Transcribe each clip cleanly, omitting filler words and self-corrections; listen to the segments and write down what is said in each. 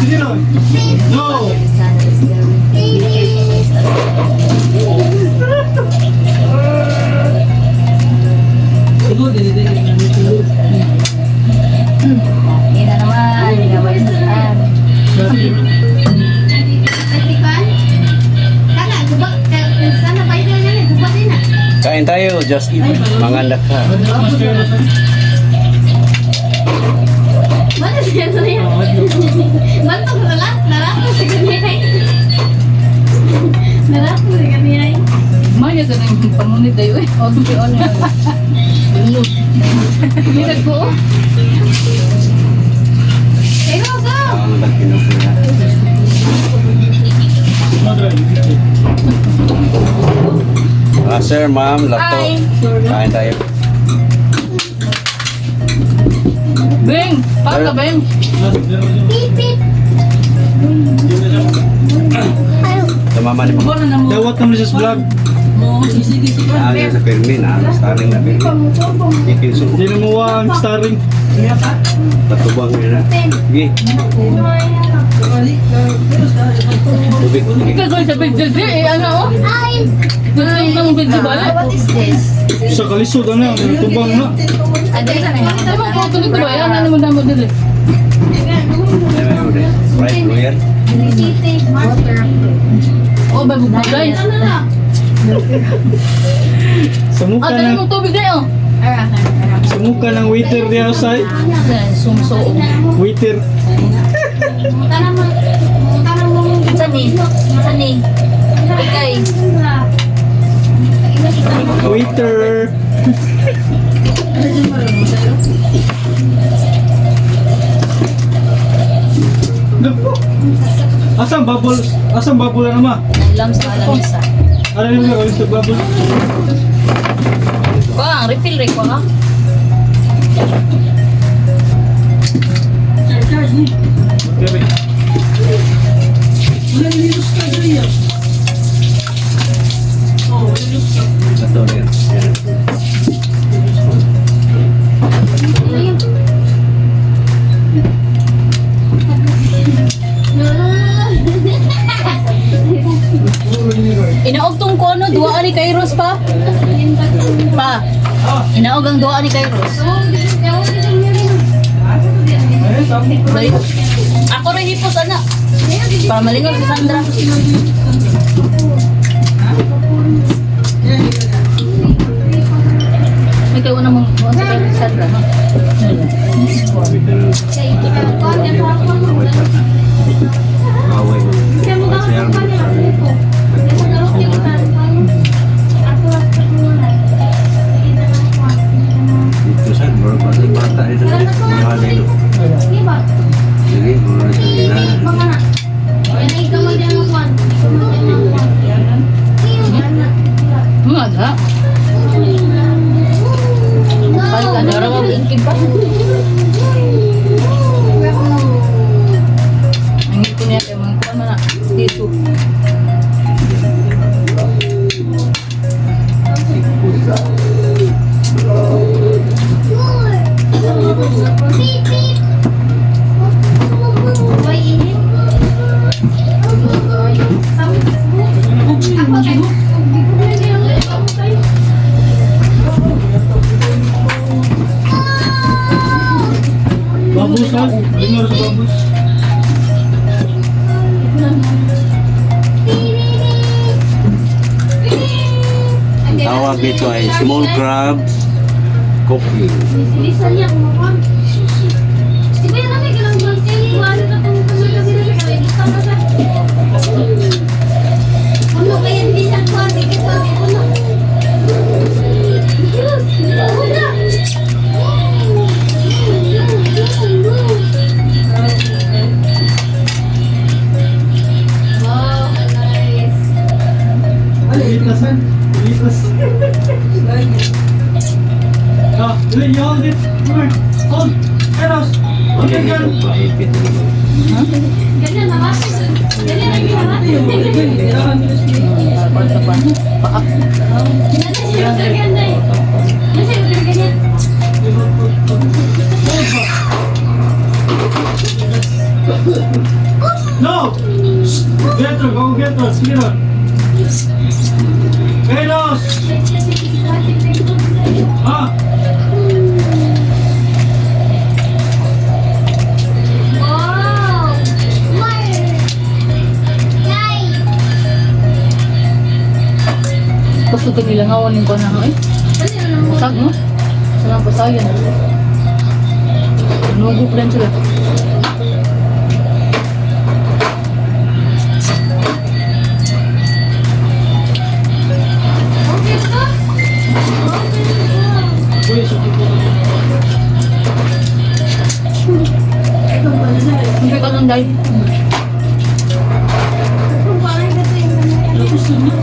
Sige lang. No! Siguro, hindi Yan na naman, gawin sa saan. Kain tayo, just eat. Mangandak ka. Mana siya na yan? Bantog na lang, narapo sa ganyan. Narapo sa ganyan. Maya ka nang pamunit tayo eh. O, tupion niya. Lunod. Linag ko. Pero sa! Ang nagkinukuha. Sir, ma'am, lato. Hi. Kain tayo. Beng! Paano ka, Beng? Pipit! Tumama ni Ako mama. na mo. Dawat naman siya sa vlog. Mo, sisi-sisi ka. Sa Fermin, starring na Fermin. Ikinso. Hindi na mo ang starring. Patubang nila. Sige. Tubig. Ikaw ko sa video, eh, ano, oh? Ay! Gusto ng video ba? What is this? Sa kalisod, ano? Tubang na. Ano yun na yan? Ano ko tuloy ko ba? Ano mo na mo dili? Right, lawyer. City, master. Oh, bago bagay. Ano na? Sa mukha Ah, dali ng, mo tubig na yun. sa mukha ng waiter di outside. Sumso. Waiter. Tanang mo. Sani? Sani? Ikay. Waiter. Asam bubble? Asam bubble na naman? Nalam sa alamisa. Ano yung mga kalis na bubble? Ko, ang refill rin ko ha. Okay. Ito rin. Inaog ko ano, duwa ni Kairos pa? Pa. Inaog ang duwa ni Kairos. Dahil, ako rin hipos ana. Para malingaw si Sandra. May kayo na mong sa kay Sandra. No? Away. Dito sa baru pati bata itu mahal itu. Jadi mulai dari Mga da. Pag ka na raw ingkid pa. Ang ito niya kay mga tama na dito. Babus ha? Dengar sa babus. tawag dito ay small crab cooking. Bilisan niya kumukuha. Di ba yan namin kailang vlog kayo? Iwanan na itong kamagabi na siya. Edita mo siya. Ano kaya hindi siya kuha? Di ka sa ano? Wala! Wow, nice. Litas ha? Litas. Ah, you hold it. Come here. Hold. Eros. Okay, girl. Maipit naman. Ganyan na ba? Ganyan na ginawa. Ganyan siya ganyan eh. Ganyan siya ganyan. Litas. Getro, go Getro, sige na. Eros! Ah! Wow! Yay! Gusto ko nila ngawanin ko na eh. Pasag mo? Saan pasayan? Nugup lang sila. Okay ba? Kuya, sige po. Hindi ka nang dahil. Parang ito yung kamera. Tapos na.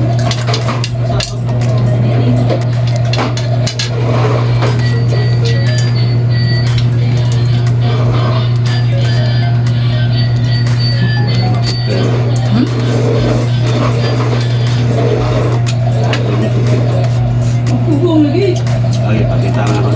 Pugong lagi. Ay, pakita nga naman.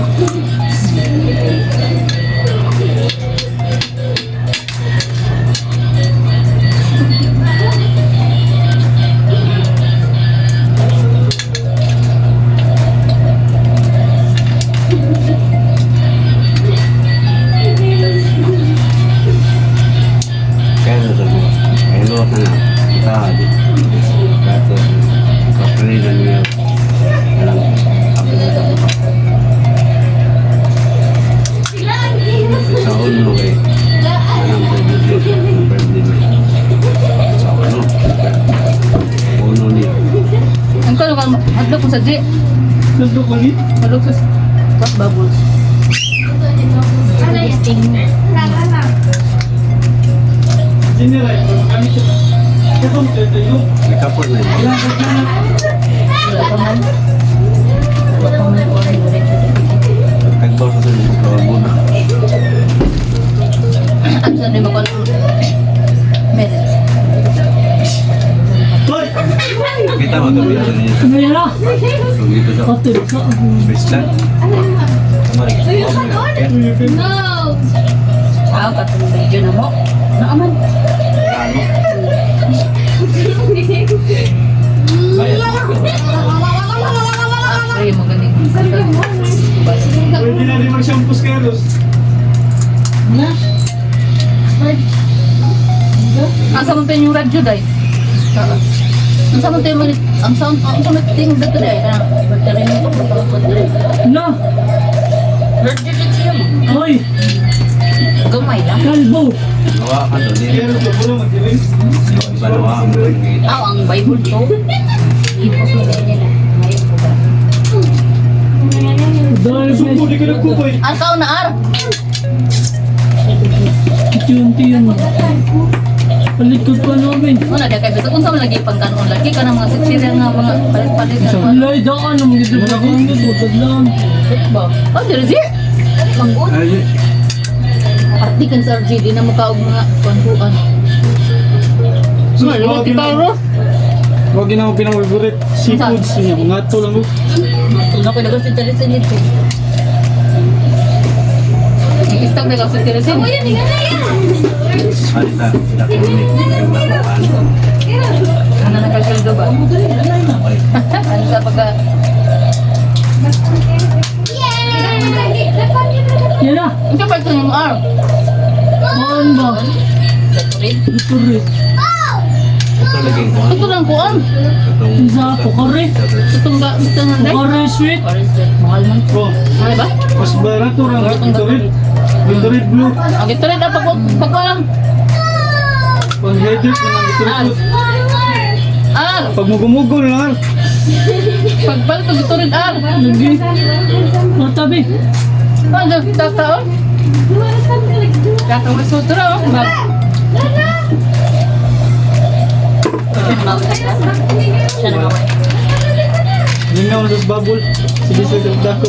Kaya na sa mga. Ay, luwak na na. Ita, kato, kapalitan niya. Alam, ako na ito. Sila ang hirap. Sa ulo eh. Alam ko yung dito. Ang pwede na. Sa ulo. Ulo niya. Ang kalo ka, hadlok ko sa G. Nando ko ni? Hadlok sa pas bubbles. Ano yan? Sting. Lang. General, kami siya. Katong ito yung. May kapot na yun. Ilang ka na. Wala pa man. Wala pa man ko ang diretso. Kagbaw sa sa'yo. Kawal muna. Ano saan mo kon? Meron. Hoy! Kita mo ito. Dito niya sa. Ano yan ah? Kung dito sa. Patay ka. Bislan. Kamari. No! Ah, katong video na mo. Naaman. Ano? Ay, magaling. Pwede na rin mag-shampoo kay Eros. Asa mo tayo yung radyo day? Ang sa mo tayo manit, ang sound, ang sa mo tayo yung dito day. Battery mo ito, battery. Na! Radyo din siya mo. Hoy! Gamay lang. Kalbo! Nawa ka to. Kay Eros, wala mag-dirin. Iba nawa ang mga. Ah, ang Bible to. Ipos mo din yan. Ngayon ko ba? Dahil Supo, di ka nagkupoy. Arkaw na ar! Iti-unti yun. Palikod pa namin. Una, kaya kayo. Kung saan lagi pang kanon, lagi ka ng mga siksira nga mga palit-palit. Lay, daan ang dito pa kong dito. Tadlaan. Ba? Oh, Jersey! Manggun. Ay, Arti kan sa RG, di na mo kaog mga kwantuan. Mga liwag kita ro. Huwag yun ako pinang-favorite. Seafoods niya. Mga ito lang. Tulo ko nagos sa Jersey nito. Ikistang na kasi Jersey. Ako yan, hindi na yan! halita. Sila ko ni. Yung nakuhaan. Ano na kasyaldo ba? Okay. Ano sa pagka... Yay! Yan na! Ang kapal ito yung arm. Maan ba? Ito rin. Ito laging ko. Ito lang ko arm. Itong. Isa ako kare. Itong ga... Itong nanday. Kare sweet. Mahal man. Oh, Ano ba? mas barato lang. Gatorade. Gatorade Blue. Ang ito rin dapat pagwalang. Pang headache na lang Gatorade Blue. Ar! Pag mugo-mugo na lang. Pagbalik ang ito rin ar! Lagi. Matabi. Ano? Tataon? Tataon ka sutra oh. Mag... Siya na maway. Lingaw na sa bubble. Sige sa dako.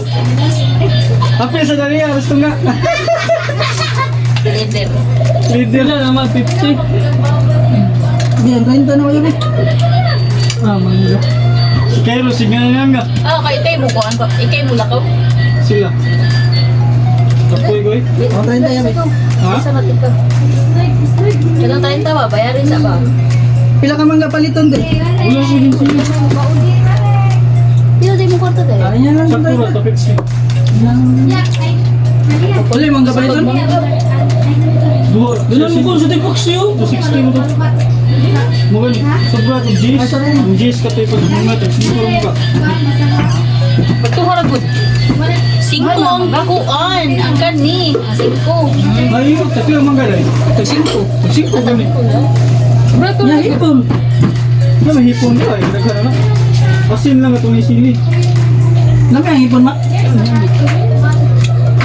Happy sa dali, aras to nga. Leader. Leader. Wala naman 50. Yan, kain na wala Ah, mangga. Kaya sige na nga. Ah, kay ikay mo ko. Ikay mo lakaw. Sila. Tapoy ko eh. Ha? Ha? Sa natin ka. Kadang 30 ba? Bayarin sa ba? Pila ka man paliton din. Wala ko din sila. Pila din mo kwarta tayo? Kaya lang Sakto ba? Tapik siya. Wala man paliton. Dalan mo ko sa tipok siyo. 260 mo to. Mo gani. Sobra to G's. Ang G's ka tayo pag mga to. Sino mo ka? Pagtuhara good. 5 ang bakuan. Ang gani. 5. Ayo, tapi man galay. 5 gani. Brato Ya, hipon. Na mahipon ka eh. Daghan na. Asin lang atong isili. Lami ang hipon, ma.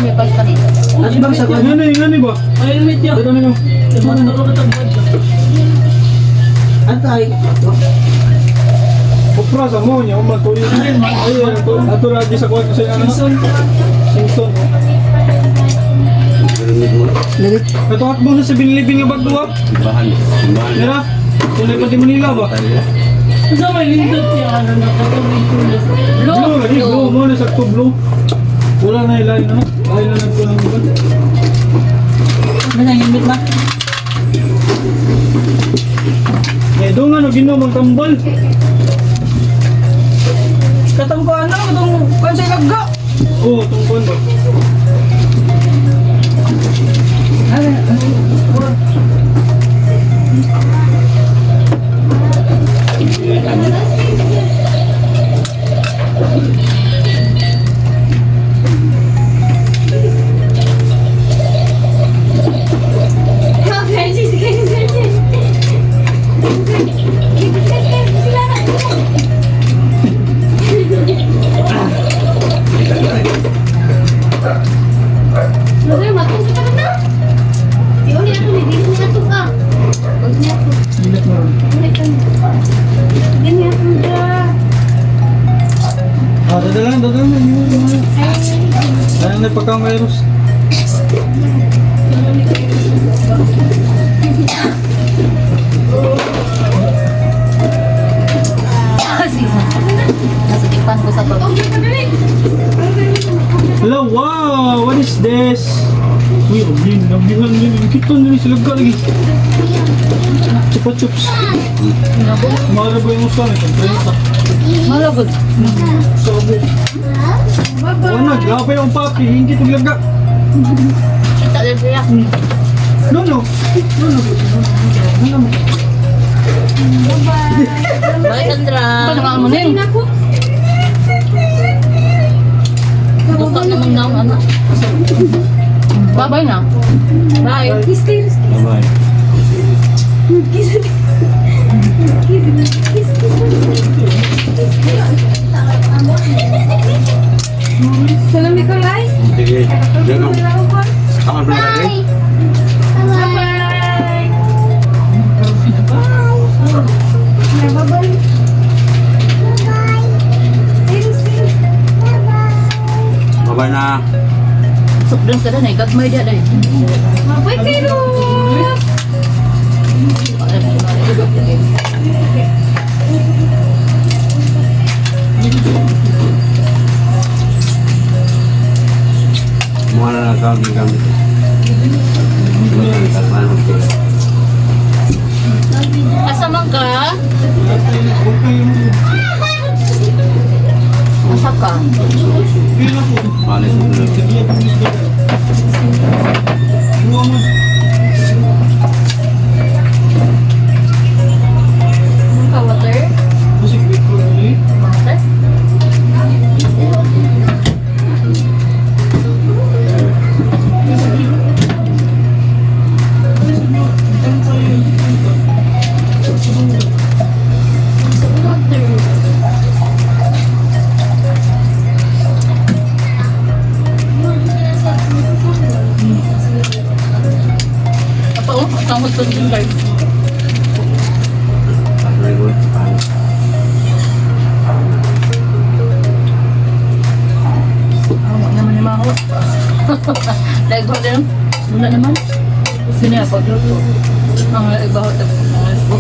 May balik ka nito. At ibang sa kwan. Ngani ba? Ay, helmet niya. Daghan na. Ibang nakakatang budget. Antay. Opra sa mo niya, uman to yun. Ay, ato lagi sa kuwan kasi ano. Simpson. Narinig mo. Ito hatbong sa 7-Eleven nga bag duwa. Bahan. Bahan. Mira, tulay pa di Manila ba? Sa may lindot niya, ano, nakatawin ko na. Blue, lagi blue mo na sakto blue. Wala na ilahin na. Dahil na nagko ng iba. Ano ang helmet, ma? Eh, doon nga no, ginomang tambal. Katang ko ano, katang kansay lagga. Oo, tungkol ba? Ingat mo rin. Dadalan. Ayan na pagka-virus. Nasa tipan ko sa to. Hello, wow! What is this? Uy, nabihan din. Kita nila sila ka lagi. Chupa chups. Mahal ba yung usan? Itong 30. Malagod. Sabi. Ano, grabe yung papi. Hindi itong laga. Kita din siya. No. Bye, Sandra. Ano naman mo ning? Duka naman na ang anak. Bye-bye na. Bye. Bye-bye. Salam Nikolai. Sige. Jangan. Kapan pernah lagi? Bye. Bye. Bye-bye na. Soft drink ka na eh. Gagmay dia dahil. Bye kayo. Semua anak kau di kami. Bukan kapan nanti. Kasama ka? Asa ka? Balik dulu. Ka water? Water? Apa oh? Ang magtundin guard. Very good. Wala naman yung mahot. Dahil ko din. Wala naman. Sino yung pagluto? Ang ibahot na po.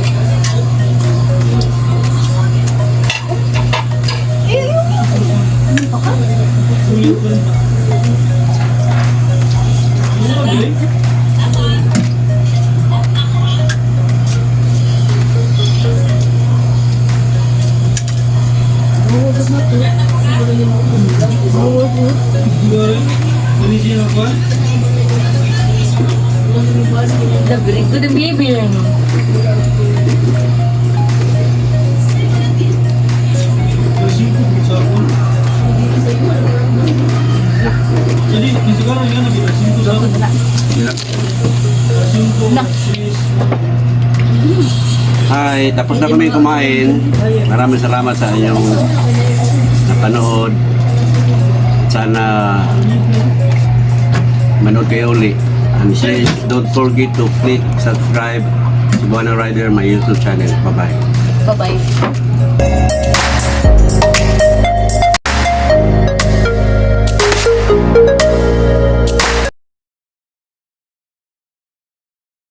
Very good ang baby. Singko sa ako. Jadi, sekarang yan nakita singko sa ako. Sila. Singko Na. is Hi, tapos na kami kumain. Maraming salamat sa inyong napanood. Sana manood kayo uli. And please don't forget to click subscribe to Buana Rider, my YouTube channel. Bye-bye. Bye-bye.